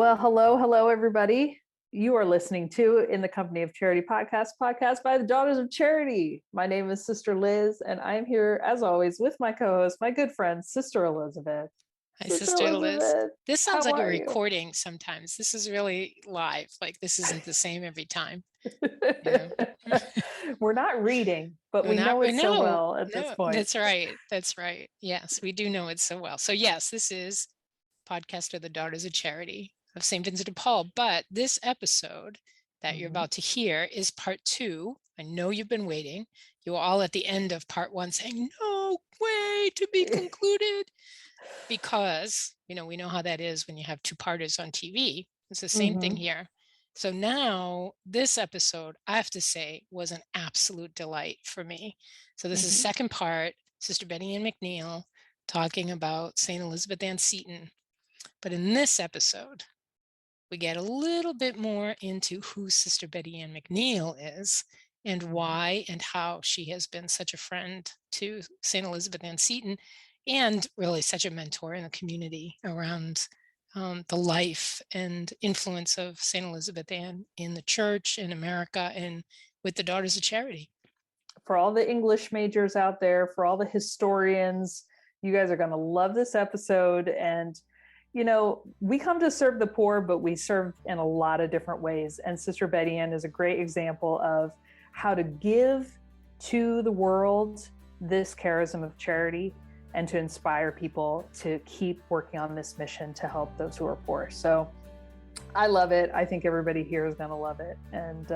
Well, hello, everybody. You are listening to In the Company of Charity podcast by the Daughters of Charity. My name is Sister Liz, and I'm here, as always, with my co-host, my good friend, Sister Elizabeth. Hi, Sister Sister Liz. Elizabeth, This sounds how like a are you? recording sometimes. This is really live. Like this isn't the same every time. Yeah. We're not reading, but we know it so well at this point. That's right. That's right. Yes, we do know it so well. So yes, this is podcast of the Daughters of Charity of St. Vincent de Paul. But this episode that you're about to hear is part 2. I know you've been waiting. You were all at the end of part 1 saying, no way to be concluded. Because, we know how that is when you have 2-parters on TV. It's the same thing here. So now this episode, I have to say, was an absolute delight for me. So this is second part, Sister Betty Ann McNeil talking about St. Elizabeth Ann Seton. But in this episode, we get a little bit more into who Sister Betty Ann McNeil is and why and how she has been such a friend to St. Elizabeth Ann Seton and really such a mentor in the community around the life and influence of St. Elizabeth Ann in the church, in America, and with the Daughters of Charity. For all the English majors out there, for all the historians, you guys are going to love this episode. And we come to serve the poor, but we serve in a lot of different ways. And Sister Betty Ann is a great example of how to give to the world this charism of charity and to inspire people to keep working on this mission to help those who are poor. So I love it. I think everybody here is going to love it. And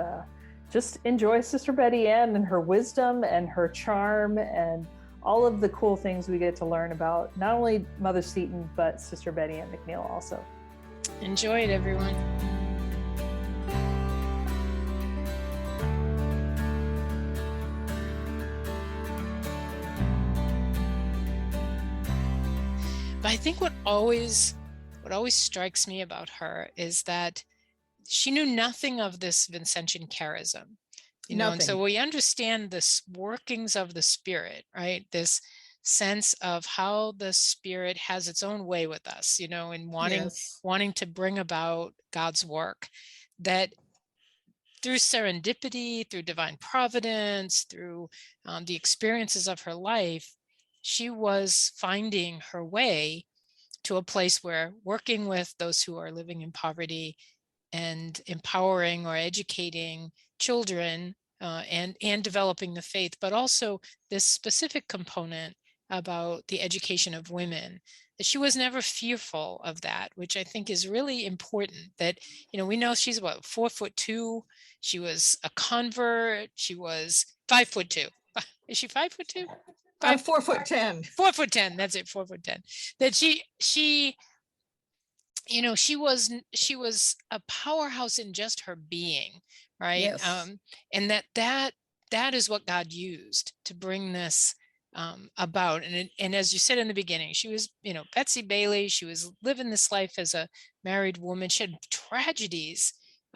just enjoy Sister Betty Ann and her wisdom and her charm and all of the cool things we get to learn about not only Mother Seton, but Sister Betty Ann McNeil also. Enjoy it, everyone. But I think what always strikes me about her is that she knew nothing of this Vincentian charism. And so we understand this workings of the Spirit, right? This sense of how the Spirit has its own way with us, and wanting to bring about God's work, that through serendipity, through divine providence, through the experiences of her life, she was finding her way to a place where working with those who are living in poverty and empowering or educating children and developing the faith, but also this specific component about the education of women, that she was never fearful of that, which I think is really important. That, we know she's 4'2". She was a convert. She was 5'2". Is she 5'2"? 4'10". 4'10". That's it. 4'10". That she she was a powerhouse in just her being, right? Yes. And that is what God used to bring this about. And as you said in the beginning, she was, Betsy Bailey. She was living this life as a married woman. She had tragedies,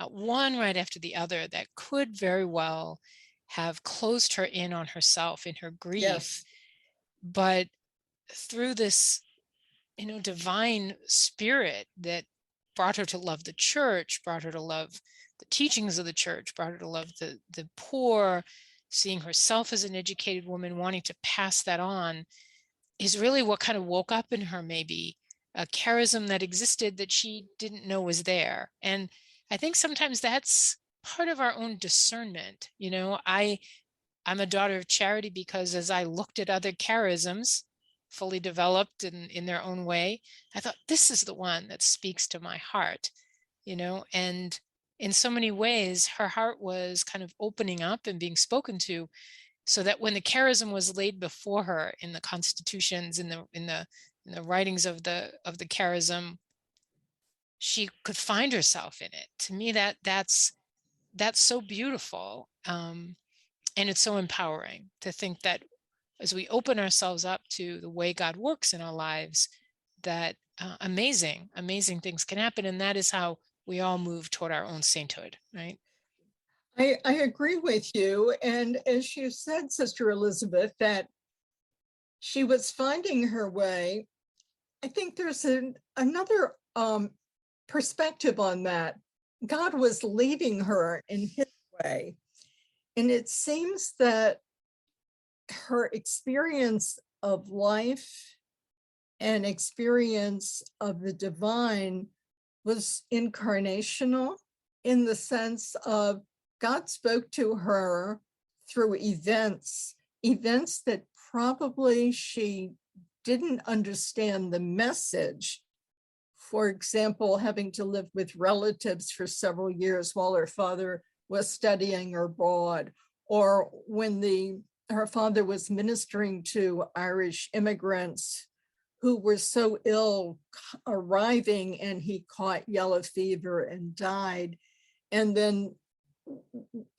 one right after the other, that could very well have closed her in on herself in her grief. Yes. But through this divine Spirit that brought her to love the church, brought her to love the teachings of the church, brought her to love the poor, seeing herself as an educated woman, wanting to pass that on, is really what kind of woke up in her, maybe a charism that existed that she didn't know was there. And I think sometimes that's part of our own discernment. I'm a daughter of charity because as I looked at other charisms, fully developed in their own way, I thought, this is the one that speaks to my heart, and in so many ways, her heart was kind of opening up and being spoken to, so that when the charism was laid before her in the constitutions, in the writings of the charism, she could find herself in it. To me, that's so beautiful, and it's so empowering to think that as we open ourselves up to the way God works in our lives, that amazing things can happen. And that is how we all move toward our own sainthood, right? I agree with you. And as you said, Sister Elizabeth, that she was finding her way, I think there's another perspective on that. God was leading her in his way. And it seems that her experience of life and experience of the divine was incarnational, in the sense of God spoke to her through events that probably she didn't understand the message. For example, having to live with relatives for several years while her father was studying abroad, or when her father was ministering to Irish immigrants who were so ill arriving, and he caught yellow fever and died. And then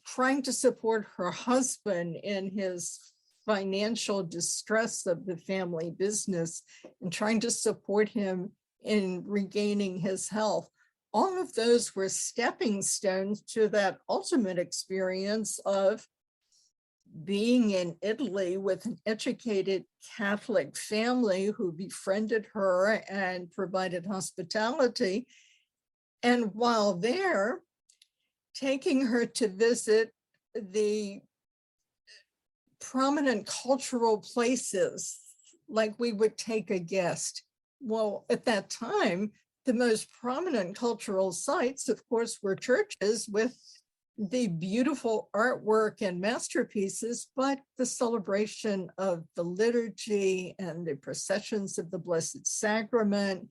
trying to support her husband in his financial distress of the family business, and trying to support him in regaining his health. All of those were stepping stones to that ultimate experience of being in Italy with an educated Catholic family who befriended her and provided hospitality. And while there, taking her to visit the prominent cultural places like we would take a guest. Well, at that time, the most prominent cultural sites, of course, were churches with the beautiful artwork and masterpieces, but the celebration of the liturgy and the processions of the Blessed Sacrament,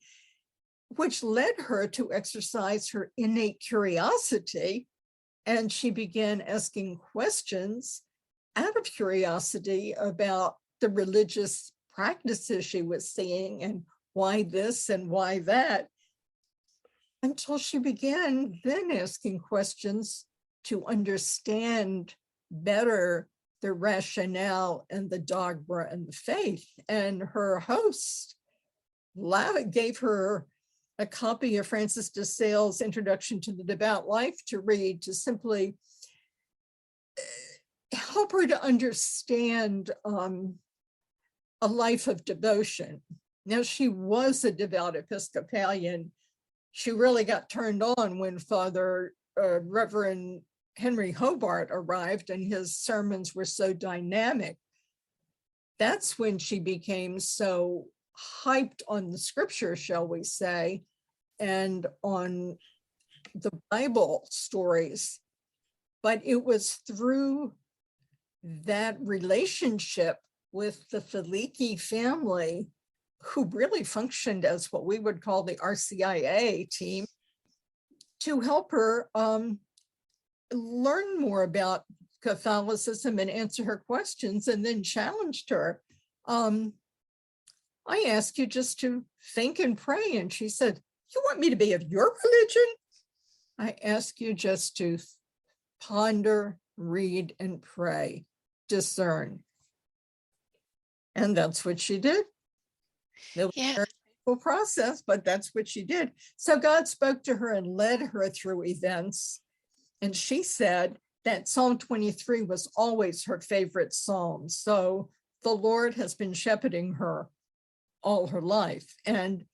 which led her to exercise her innate curiosity. And she began asking questions out of curiosity about the religious practices she was seeing, and why this and why that, until she began then asking questions to understand better the rationale and the dogma and the faith. And her host gave her a copy of Francis de Sales' Introduction to the Devout Life to read, to simply help her to understand a life of devotion. Now, she was a devout Episcopalian. She really got turned on when Reverend Henry Hobart arrived, and his sermons were so dynamic. That's when she became so hyped on the scripture, shall we say, and on the Bible stories. But it was through that relationship with the Felici family, who really functioned as what we would call the RCIA team, to help her learn more about Catholicism and answer her questions, and then challenged her. I ask you just to think and pray. And she said, you want me to be of your religion? I ask you just to ponder, read, and pray, discern. And that's what she did. It was a very painful process, but that's what she did. So God spoke to her and led her through events. And she said that Psalm 23 was always her favorite psalm. So the Lord has been shepherding her all her life. And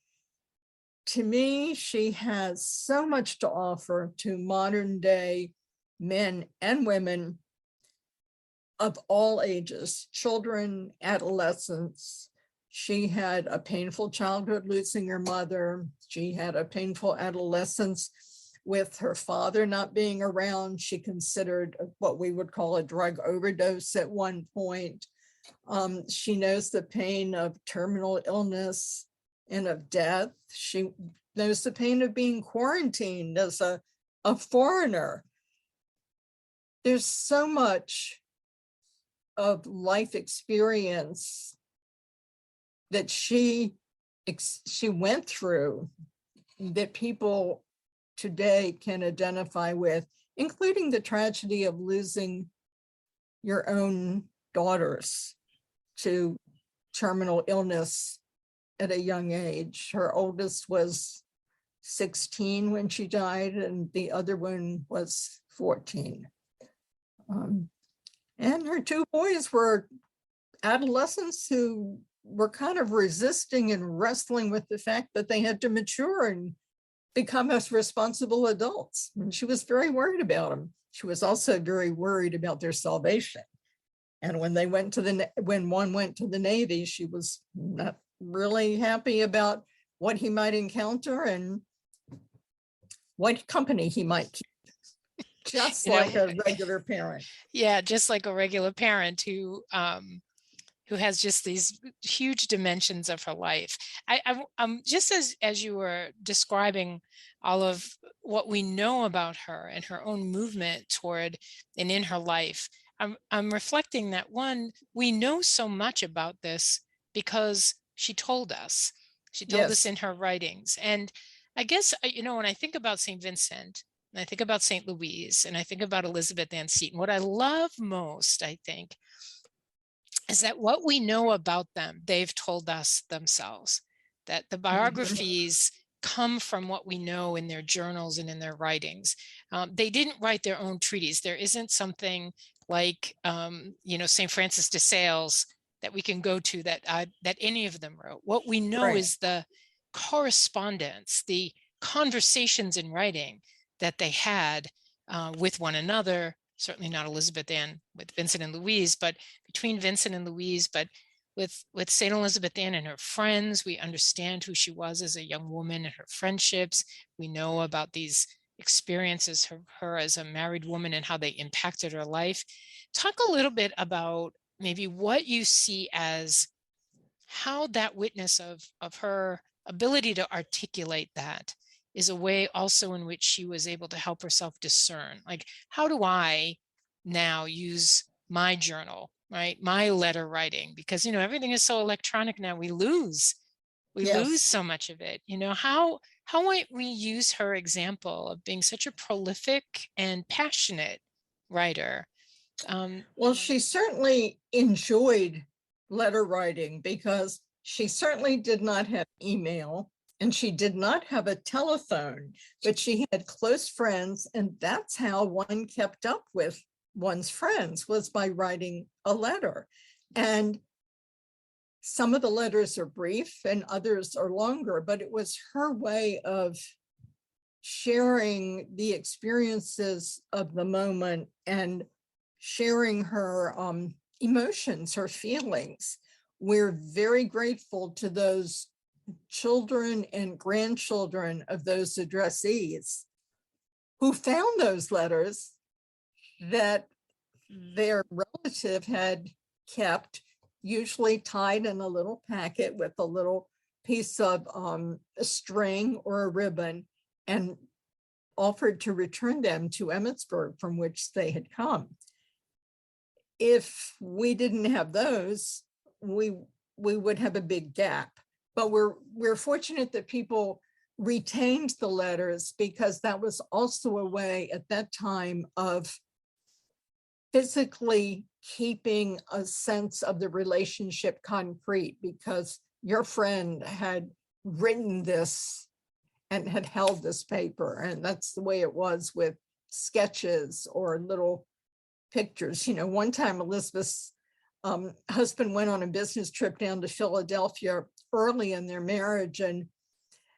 to me, she has so much to offer to modern day men and women of all ages, children, adolescents. She had a painful childhood losing her mother. She had a painful adolescence with her father not being around. She considered what we would call a drug overdose at one point. She knows the pain of terminal illness and of death. She knows the pain of being quarantined as a foreigner. There's so much of life experience that she went through that people today can identify with, including the tragedy of losing your own daughters to terminal illness at a young age. Her oldest was 16 when she died, and the other one was 14. And her two boys were adolescents who were kind of resisting and wrestling with the fact that they had to mature and become as responsible adults. And she was very worried about them. She was also very worried about their salvation. And when one went to the Navy, she was not really happy about what he might encounter and what company he might keep. Just like a regular parent. Yeah, just like a regular parent who has just these huge dimensions of her life. Just as you were describing all of what we know about her and her own movement toward and in her life, I'm reflecting that, one, we know so much about this because she told us. She told us in her writings. And I guess, when I think about St. Vincent, and I think about St. Louise, and I think about Elizabeth Ann Seton, what I love most, I think, is that what we know about them, they've told us themselves, that the biographies come from what we know in their journals and in their writings. They didn't write their own treatise. There isn't something like, St. Francis de Sales that we can go to that any of them wrote. What we know is the correspondence, the conversations in writing that they had with one another, certainly not Elizabeth Ann with Vincent and Louise, but between Vincent and Louise, but with St. Elizabeth Ann and her friends. We understand who she was as a young woman and her friendships. We know about these experiences of her as a married woman and how they impacted her life. Talk a little bit about maybe what you see as how that witness of her ability to articulate that is a way also in which she was able to help herself discern, like, how do I now use my journal, right? My letter writing, because, everything is so electronic now. We lose so much of it. How might we use her example of being such a prolific and passionate writer? Well, she certainly enjoyed letter writing because she certainly did not have email and she did not have a telephone, but she had close friends. And that's how one kept up with one's friends, was by writing a letter. And some of the letters are brief and others are longer, but it was her way of sharing the experiences of the moment and sharing her emotions, her feelings. We're very grateful to those children and grandchildren of those addressees who found those letters that their relative had kept, usually tied in a little packet with a little piece of a string or a ribbon, and offered to return them to Emmitsburg, from which they had come. If we didn't have those, we would have a big gap. But we're fortunate that people retained the letters, because that was also a way at that time of physically keeping a sense of the relationship concrete, because your friend had written this and had held this paper. And that's the way it was with sketches or little pictures. One time Elizabeth's husband went on a business trip down to Philadelphia early in their marriage, and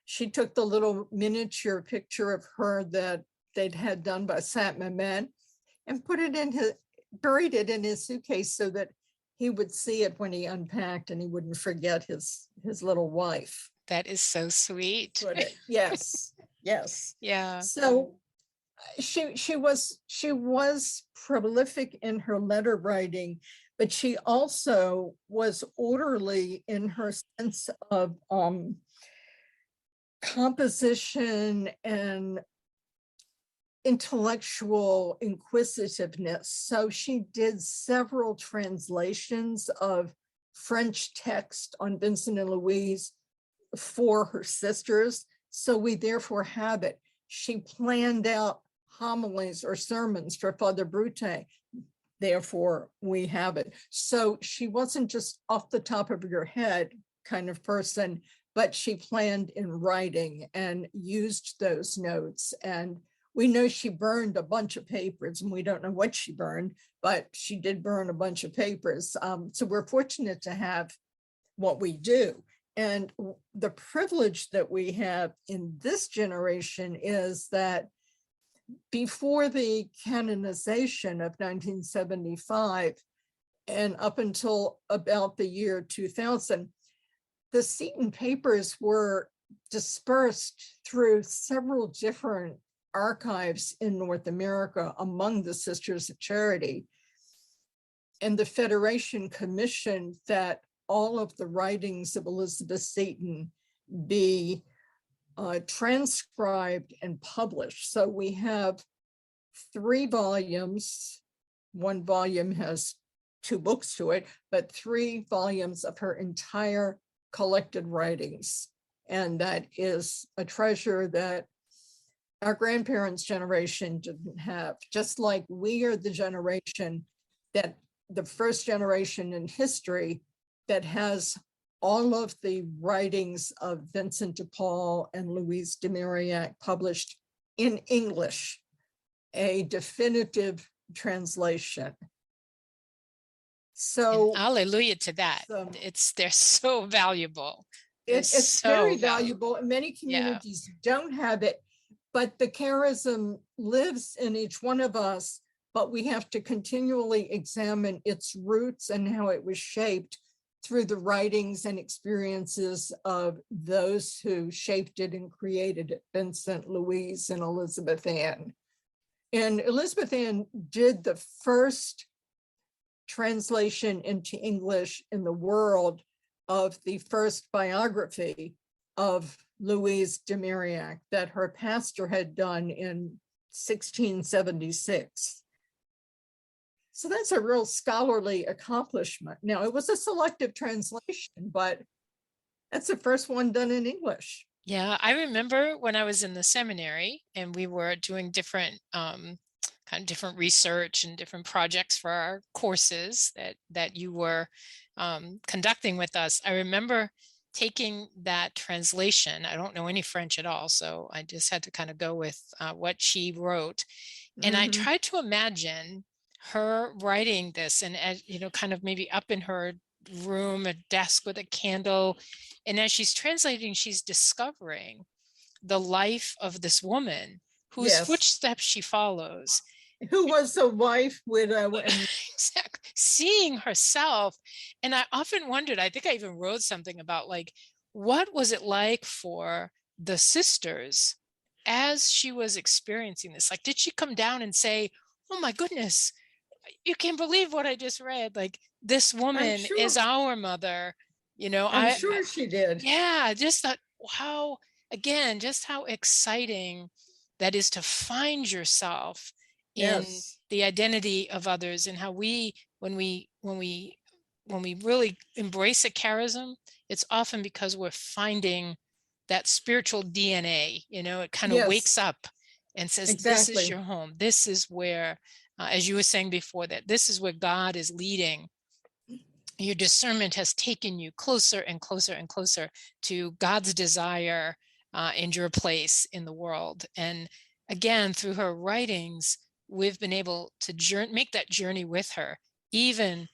she took the little miniature picture of her that they'd had done by Saint Mamet and buried it in his suitcase so that he would see it when he unpacked and he wouldn't forget his little wife. That is so sweet. Yes. Yeah. So she was prolific in her letter writing, but she also was orderly in her sense of composition and intellectual inquisitiveness. So she did several translations of French text on Vincent and Louise for her sisters. So we therefore have it. She planned out homilies or sermons for Father Brute. Therefore, we have it. So she wasn't just off the top of your head kind of person, but she planned in writing and used those notes. And we know she burned a bunch of papers, and we don't know what she burned, but she did burn a bunch of papers. So we're fortunate to have what we do. And the privilege that we have in this generation is that before the canonization of 1975 and up until about the year 2000, the Seton papers were dispersed through several different archives in North America among the Sisters of Charity. And the Federation commissioned that all of the writings of Elizabeth Seton be transcribed and published. So we have 3 volumes. One volume has 2 books to it, but 3 volumes of her entire collected writings. And that is a treasure that our grandparents' generation didn't have. Just like we are the generation that the first generation in history that has all of the writings of Vincent de Paul and Louise de Marillac published in English, a definitive translation. So And hallelujah to that. They're so valuable. It's so very valuable, and many Yeah. communities don't have it, but the charism lives in each one of us, but we have to continually examine its roots and how it was shaped through the writings and experiences of those who shaped it and created it, Vincent, Louise, and Elizabeth Ann. And Elizabeth Ann did the first translation into English in the world of the first biography of Louise de Marillac that her pastor had done in 1676. So that's a real scholarly accomplishment. Now, it was a selective translation, but that's the first one done in English. Yeah, I remember when I was in the seminary and we were doing different kind of different research and different projects for our courses that you were conducting with us. I remember taking that translation. I don't know any French at all, so I just had to kind of go with what she wrote. And I tried to imagine her writing this and, kind of maybe up in her room, a desk with a candle. And as she's translating, she's discovering the life of this woman whose Yes. footsteps she follows. Who was a wife with Exactly. Seeing herself. And I often wondered, I think I even wrote something about like, what was it like for the sisters as she was experiencing this? Like, did she come down and say, oh my goodness, you can't believe what I just read. Like, this woman sure. is our mother. I'm sure she did. Yeah, just thought, wow, again, just how exciting that is to find yourself in Yes. the identity of others, and how when we really embrace a charism, it's often because we're finding that spiritual DNA. It kind of Yes. wakes up and says, Exactly. This is your home. This is where, as you were saying before, that this is where God is leading. Your discernment has taken you closer and closer and closer to God's desire and your place in the world. And again, through her writings, we've been able to make that journey with her, even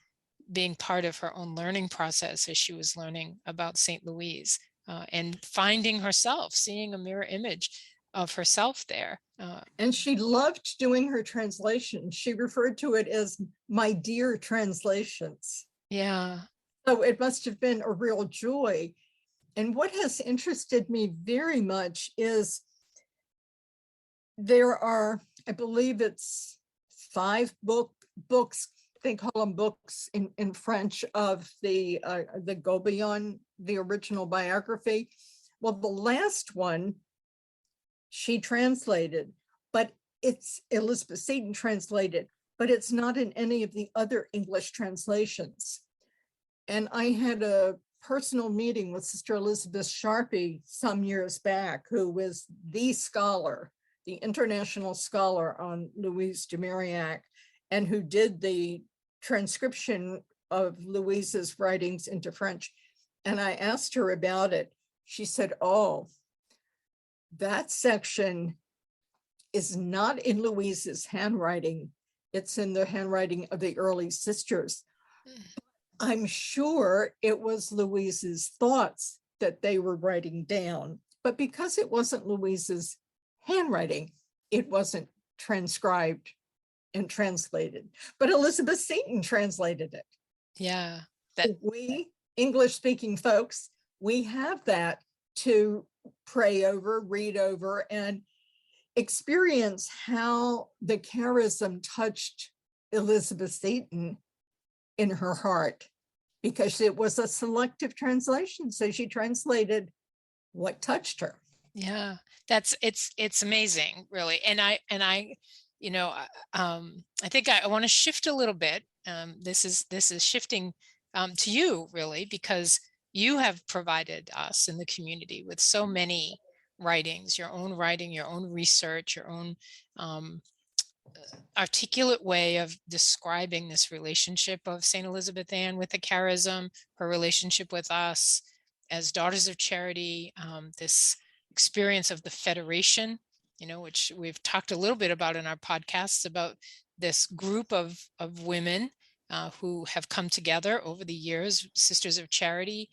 being part of her own learning process as she was learning about St. Louise and finding herself, seeing a mirror image of herself there. And she loved doing her translation. She referred to it as my dear translations. Yeah. So it must have been a real joy. And what has interested me very much is there are, I believe it's 5 books, they call them books in French, of the Gobelin, the original biography. Well, the last one she translated, but it's Elizabeth Seton translated, but it's not in any of the other English translations. And I had a personal meeting with Sister Elizabeth Sharpie some years back, who was the scholar, the international scholar on Louise de Marillac, and who did the transcription of Louise's writings into French. And I asked her about it. She said, oh, that section is not in Louise's handwriting. It's in the handwriting of the early sisters. I'm sure it was Louise's thoughts that they were writing down. But because it wasn't Louise's handwriting, it wasn't transcribed and translated. But Elizabeth Seton translated it. Yeah. We English-speaking folks, we have that to pray over, read over, and experience how the charism touched Elizabeth Seton in her heart, because it was a selective translation. So she translated what touched her. Yeah, it's amazing, really. And I, you know, I think I want to shift a little bit. This is shifting to you, really, because you have provided us in the community with so many writings, your own writing, your own research, your own articulate way of describing this relationship of St. Elizabeth Ann with the charism, her relationship with us as Daughters of Charity, this experience of the Federation, which we've talked a little bit about in our podcasts, about this group of women who have come together over the years, Sisters of Charity,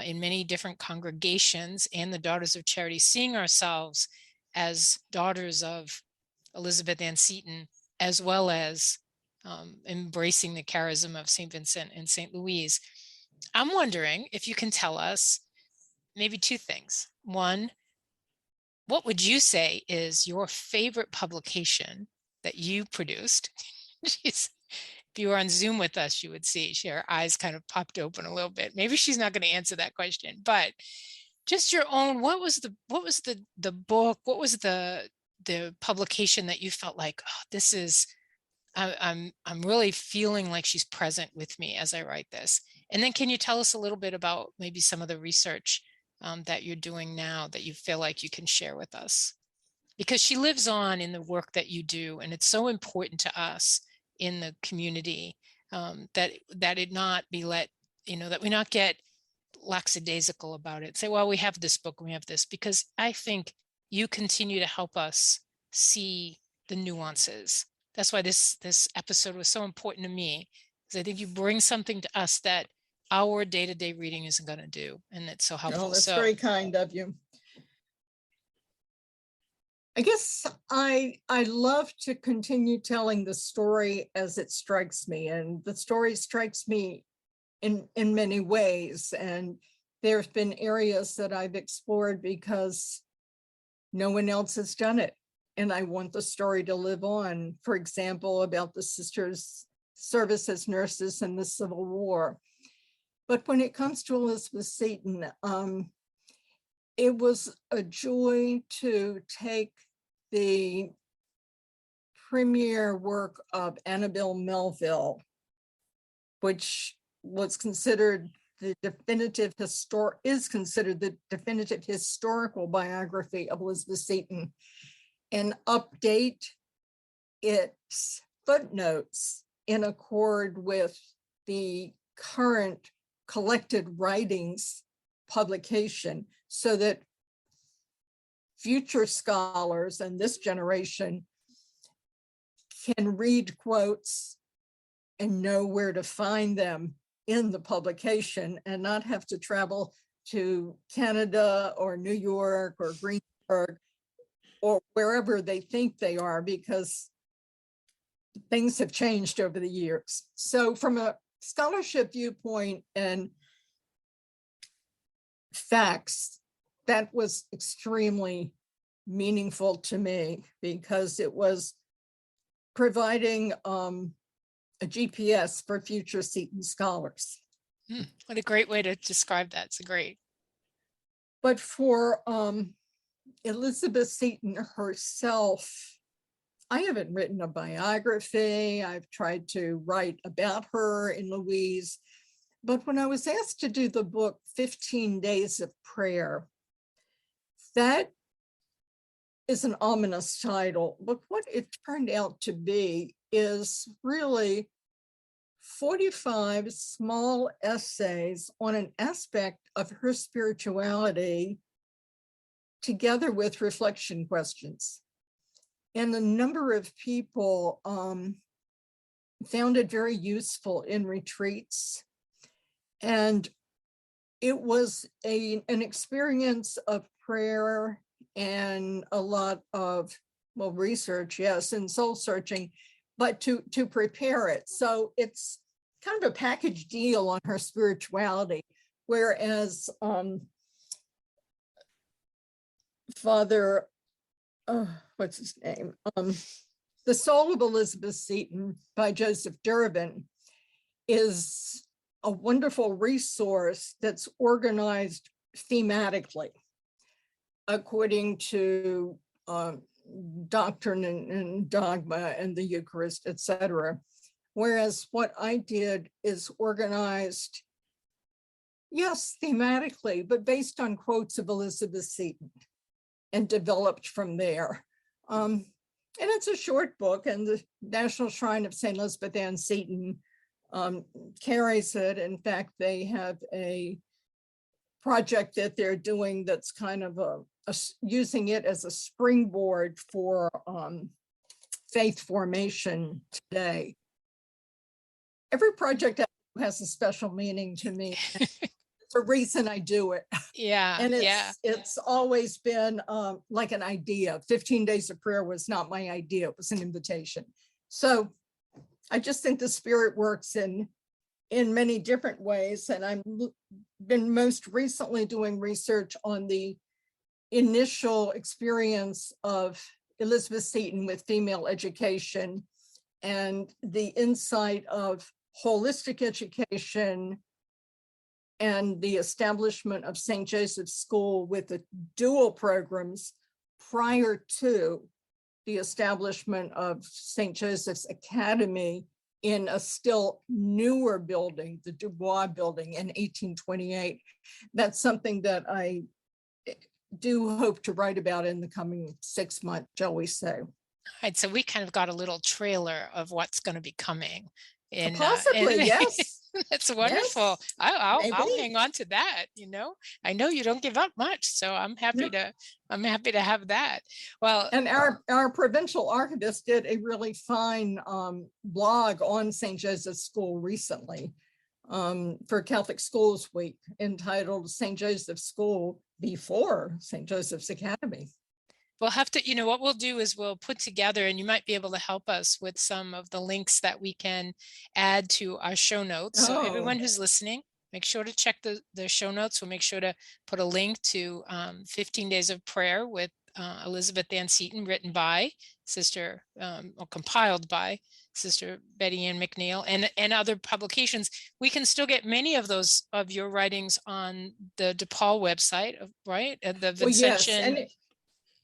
in many different congregations, and the Daughters of Charity, seeing ourselves as daughters of Elizabeth Ann Seton, as well as embracing the charism of St. Vincent and St. Louise. I'm wondering if you can tell us maybe two things. One, what would you say is your favorite publication that you produced? If you were on Zoom with us, you would see her eyes kind of popped open a little bit. Maybe she's not going to answer that question, but just your own. What was the book? What was the publication that you felt like, oh, this is, I'm really feeling like she's present with me as I write this? And then can you tell us a little bit about maybe some of the research that you're doing now that you feel like you can share with us? Because she lives on in the work that you do, and it's so important to us in the community that it not be let, that we not get lackadaisical about it. Say, well, we have this book, we have this, because I think you continue to help us see the nuances. That's why this episode was so important to me, because I think you bring something to us that our day-to-day reading isn't going to do, and it's so helpful. Oh, that's very kind of you. I guess I love to continue telling the story as it strikes me, and the story strikes me in many ways. And there's been areas that I've explored because no one else has done it, and I want the story to live on. For example, about the sisters' service as nurses in the Civil War. But when it comes to Elizabeth Seton, it was a joy to take the premier work of Annabel Melville, which was considered the definitive historical biography of Elizabeth Seton, and update its footnotes in accord with the current collected writings publication, so that future scholars and this generation can read quotes and know where to find them in the publication, and not have to travel to Canada or New York or Greensburg or wherever they think they are, because things have changed over the years. So from a scholarship viewpoint and facts, that was extremely meaningful to me, because it was providing a GPS for future Seton scholars. What a great way to describe that. It's great. But for Elizabeth Seton herself, I haven't written a biography. I've tried to write about her in Louise. But when I was asked to do the book 15 Days of Prayer, that is an ominous title, but what it turned out to be is really 45 small essays on an aspect of her spirituality, together with reflection questions. And a number of people found it very useful in retreats. And it was an experience of prayer and a lot of, well, research, yes, and soul searching, but to prepare it. So it's kind of a package deal on her spirituality. Whereas Father, what's his name? The Soul of Elizabeth Seton by Joseph Durbin is a wonderful resource that's organized thematically according to doctrine and dogma and the Eucharist, etc. Whereas what I did is organized, yes, thematically, but based on quotes of Elizabeth Seton and developed from there. And it's a short book, and the National Shrine of St. Elizabeth Ann Seton carries it. In fact, they have a project that they're doing that's kind of using it as a springboard for faith formation today. Every project has a special meaning to me. It's a reason I do it. Yeah. And it's always been like an idea. 15 Days of Prayer was not my idea, it was an invitation. So I just think the Spirit works in many different ways. And I've been most recently doing research on the initial experience of Elizabeth Seton with female education and the insight of holistic education and the establishment of St. Joseph's School with the dual programs prior to the establishment of St. Joseph's Academy in a still newer building, the Dubois building in 1828. That's something that I do hope to write about in the coming 6 months, shall we say. All right, so we kind of got a little trailer of what's going to be coming. Possibly, yes. That's wonderful. Yes, I'll hang on to that. I know you don't give up much, so I'm happy to have that. Well, and our provincial archivist did a really fine blog on St. Joseph's School recently for Catholic Schools Week, entitled St. Joseph's School Before St. Joseph's Academy. we'll have to, what we'll do is we'll put together, and you might be able to help us with some of the links that we can add to our show notes. So everyone who's listening, make sure to check the show notes. We'll make sure to put a link to 15 Days of Prayer with Elizabeth Ann Seton, written by Sister, or compiled by Sister Betty Ann McNeil, and other publications. We can still get many of those of your writings on the DePaul website, right? The Vincentian. Well, yes,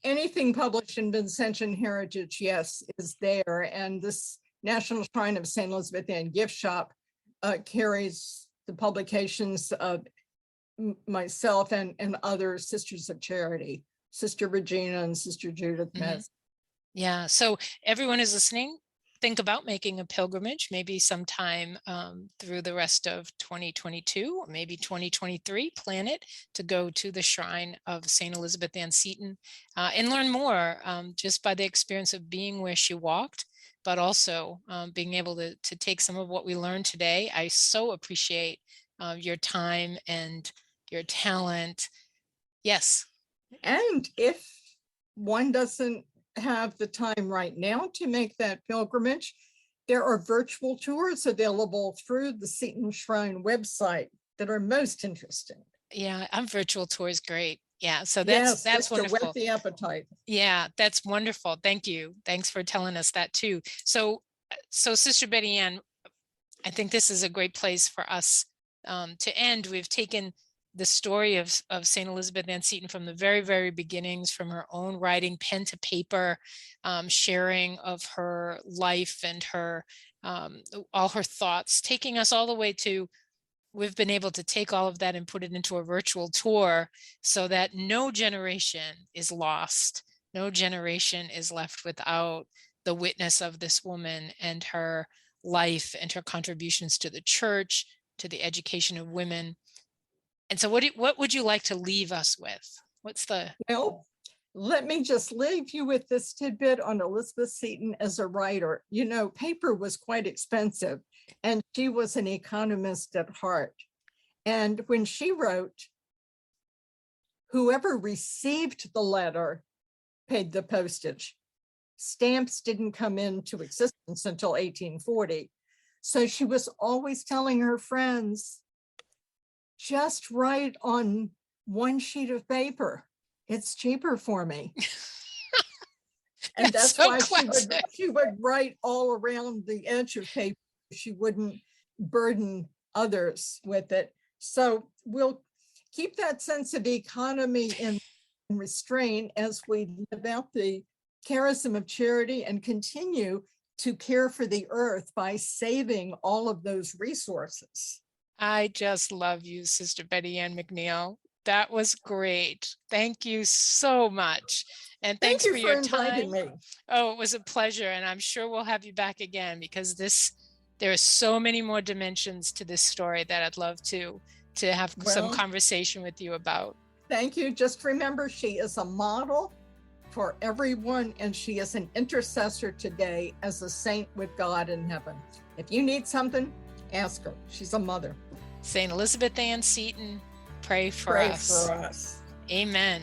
anything published in Vincentian Heritage, yes, is there. And this National Shrine of St. Elizabeth Ann gift shop carries the publications of myself and other Sisters of Charity, Sister Regina and Sister Judith Metz. Yeah, so everyone is listening, think about making a pilgrimage, maybe sometime through the rest of 2022, or maybe 2023, plan it to go to the shrine of St. Elizabeth Ann Seton and learn more just by the experience of being where she walked, but also being able to take some of what we learned today. I so appreciate your time and your talent. Yes. And if one doesn't have the time right now to make that pilgrimage, there are virtual tours available through the Seton Shrine website that are most interesting. Yeah, virtual tour is great. Yeah, so that's wonderful. To whet the appetite. Yeah, that's wonderful. Thank you. Thanks for telling us that too. So Sister Betty Ann, I think this is a great place for us to end. We've taken the story of St. Elizabeth Ann Seton from the very, very beginnings, from her own writing, pen to paper, sharing of her life and her all her thoughts, taking us all the way to, we've been able to take all of that and put it into a virtual tour so that no generation is lost. No generation is left without the witness of this woman and her life and her contributions to the church, to the education of women. And so what would you like to leave us with? Well, let me just leave you with this tidbit on Elizabeth Seton as a writer. Paper was quite expensive, and she was an economist at heart. And when she wrote, whoever received the letter paid the postage. Stamps didn't come into existence until 1840. So she was always telling her friends, just write on one sheet of paper. It's cheaper for me. And that's so why classic. she would write all around the edge of paper. She wouldn't burden others with it. So we'll keep that sense of economy in restraint as we live out the charism of charity and continue to care for the earth by saving all of those resources. I just love you, Sister Betty Ann McNeil. That was great. Thank you so much. And thanks Thank for you your for inviting time. me. Oh, it was a pleasure. And I'm sure we'll have you back again, because there are so many more dimensions to this story that I'd love to have some conversation with you about. Thank you. Just remember, she is a model for everyone, and she is an intercessor today as a saint with God in heaven. If you need something, ask her. She's a mother. Saint Elizabeth Ann Seton, pray for us. Pray for us. Amen.